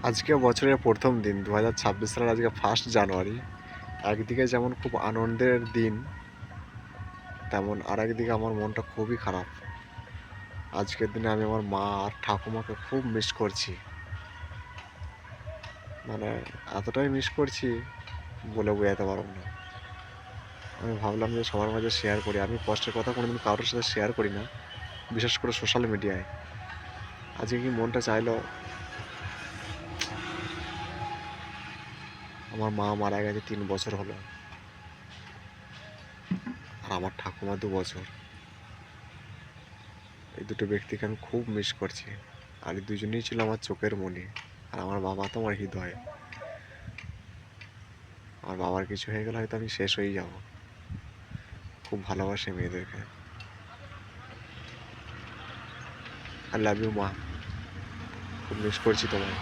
আজকে বছরের প্রথম দিন ২০২৬ সালের আজকে 1 জানুয়ারি। একদিকে যেমন খুব আনন্দের দিন, তেমন আরেকদিকে আমার মনটা খুবই খারাপ। আজকের দিনে আমি আমার মা আর ঠাকুমাকে খুব মিস করছি। মানে এতটাই মিস করছি বলে বোঝাতে পারব না। আমি ভাবলাম যে সবার মাঝে শেয়ার করি। আমি কষ্টের কথা কোনোদিন কারোর সাথে শেয়ার করি না, বিশেষ করে সোশ্যাল মিডিয়ায়। আজকে কি মনটা চাইলো, আমার মা মারা গেছে ৩ বছর হলো, আর আমার ঠাকুমা ২ বছর। এই দুটো ব্যক্তিকে আমি খুব মিস করছি। আর এই দুজনেই ছিল আমার চোখের মণি। আর আমার বাবা তো আমার হৃদয়। আমার বাবার কিছু হয়ে গেলে হয়তো আমি শেষ হয়ে যাব। খুব ভালোবাসি মেয়েদেরকে। আই লাভ ইউ মা। খুব মিস করছি তোমায়।